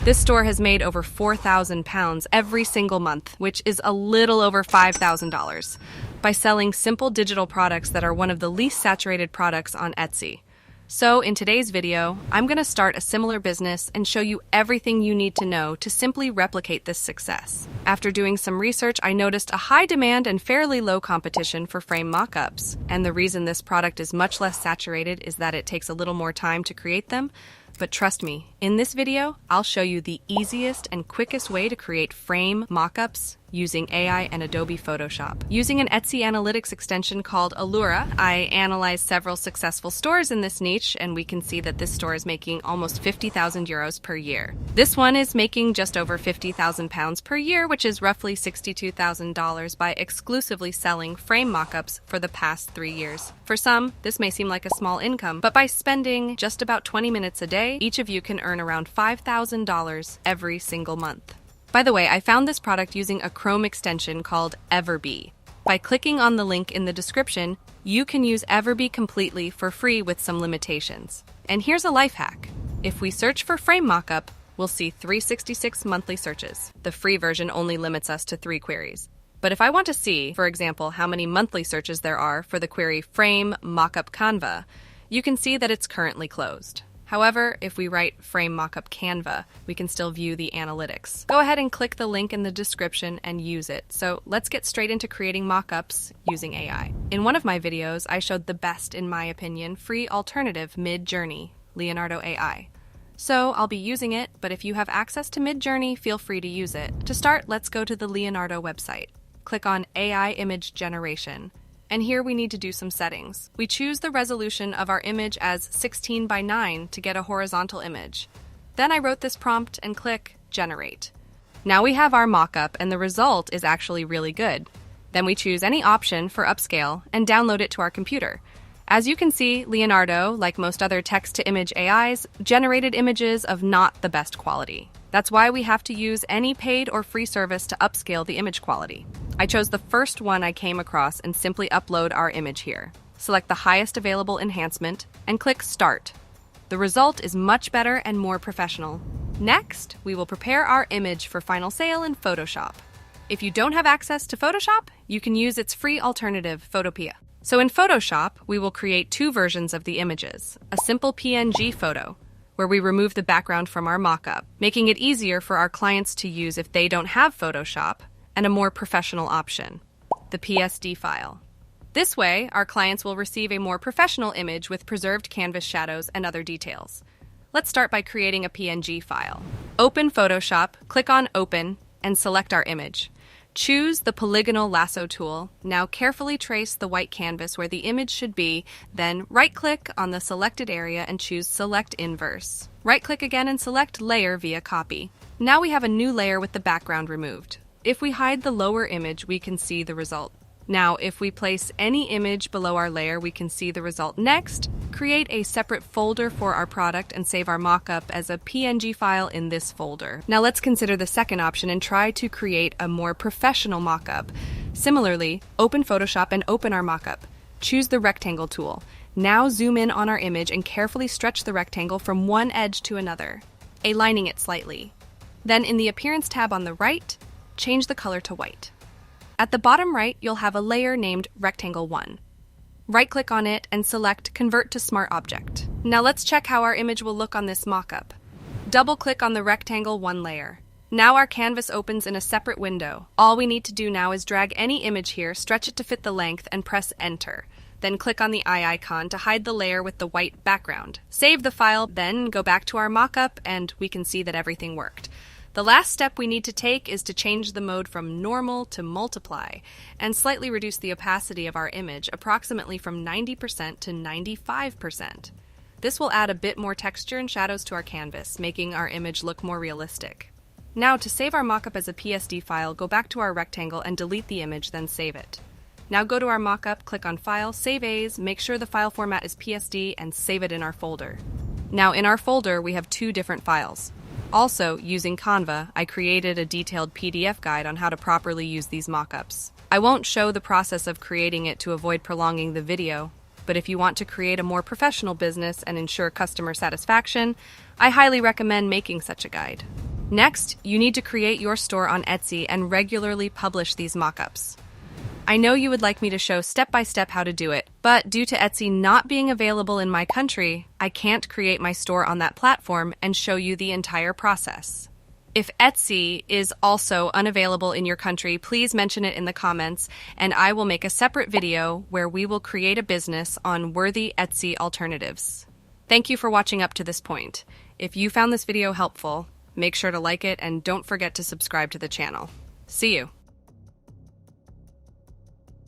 This store has made over 4,000 pounds every single month, which is a little over $5,000, by selling simple digital products that are one of the least saturated products on Etsy. So in today's video, I'm going to start a similar business and show you everything you need to know to simply replicate this success. After doing some research, I noticed a high demand and fairly low competition for frame mock-ups. And the reason this product is much less saturated is that it takes a little more time to create them. But trust me, in this video, I'll show you the easiest and quickest way to create frame mock-ups using AI and Adobe Photoshop. Using an Etsy analytics extension called Allura, I analyzed several successful stores in this niche, and we can see that this store is making almost 50,000 euros per year. This one is making just over 50,000 pounds per year, which is roughly $62,000 by exclusively selling frame mock-ups for the past 3 years. For some, this may seem like a small income, but by spending just about 20 minutes a day, each of you can earn around $5,000 every single month. By the way, I found this product using a Chrome extension called Everbee. By clicking on the link in the description, you can use Everbee completely for free with some limitations. And here's a life hack. If we search for frame mockup, we'll see 366 monthly searches. The free version only limits us to 3 queries. But if I want to see, for example, how many monthly searches there are for the query frame mockup Canva, you can see that it's currently closed. However, if we write frame mockup Canva, we can still view the analytics. Go ahead and click the link in the description and use it. So let's get straight into creating mockups using AI. In one of my videos, I showed the best, in my opinion, free alternative Mid-Journey, Leonardo AI. So I'll be using it, but if you have access to Mid-Journey, feel free to use it. To start, let's go to the Leonardo website. Click on AI Image Generation. And here we need to do some settings. We choose the resolution of our image as 16:9 to get a horizontal image. Then I wrote this prompt and click Generate. Now we have our mockup and the result is actually really good. Then we choose any option for upscale and download it to our computer. As you can see, Leonardo, like most other text-to-image AIs, generated images of not the best quality. That's why we have to use any paid or free service to upscale the image quality. I chose the first one I came across and simply upload our image here. Select the highest available enhancement and click Start. The result is much better and more professional. Next, we will prepare our image for final sale in Photoshop. If you don't have access to Photoshop, you can use its free alternative, Photopea. So in Photoshop, we will create 2 versions of the images. A simple PNG photo, where we remove the background from our mockup, making it easier for our clients to use if they don't have Photoshop, and a more professional option, the PSD file. This way, our clients will receive a more professional image with preserved canvas shadows and other details. Let's start by creating a PNG file. Open Photoshop, click on Open, and select our image. Choose the polygonal lasso tool. Now carefully trace the white canvas where the image should be, then right-click on the selected area and choose Select Inverse. Right-click again and select Layer via Copy. Now we have a new layer with the background removed. If we hide the lower image, we can see the result. Now, if we place any image below our layer, we can see the result. Next, create a separate folder for our product and save our mockup as a PNG file in this folder. Now let's consider the second option and try to create a more professional mockup. Similarly, open Photoshop and open our mockup. Choose the rectangle tool. Now zoom in on our image and carefully stretch the rectangle from one edge to another, aligning it slightly. Then in the Appearance tab on the right, change the color to white. At the bottom right, you'll have a layer named Rectangle 1. Right-click on it and select Convert to Smart Object. Now let's check how our image will look on this mockup. Double-click on the Rectangle 1 layer. Now our canvas opens in a separate window. All we need to do now is drag any image here, stretch it to fit the length, and press Enter. Then click on the eye icon to hide the layer with the white background. Save the file, then go back to our mockup, and we can see that everything worked. The last step we need to take is to change the mode from normal to multiply and slightly reduce the opacity of our image, approximately from 90% to 95%. This will add a bit more texture and shadows to our canvas, making our image look more realistic. Now, to save our mockup as a PSD file, go back to our rectangle and delete the image, then save it. Now go to our mockup, click on File, Save As, make sure the file format is PSD, and save it in our folder. Now in our folder, we have 2 different files. Also, using Canva, I created a detailed PDF guide on how to properly use these mockups. I won't show the process of creating it to avoid prolonging the video, but if you want to create a more professional business and ensure customer satisfaction, I highly recommend making such a guide. Next, you need to create your store on Etsy and regularly publish these mockups. I know you would like me to show step-by-step how to do it, but due to Etsy not being available in my country, I can't create my store on that platform and show you the entire process. If Etsy is also unavailable in your country, please mention it in the comments, and I will make a separate video where we will create a business on worthy Etsy alternatives. Thank you for watching up to this point. If you found this video helpful, make sure to like it and don't forget to subscribe to the channel. See you!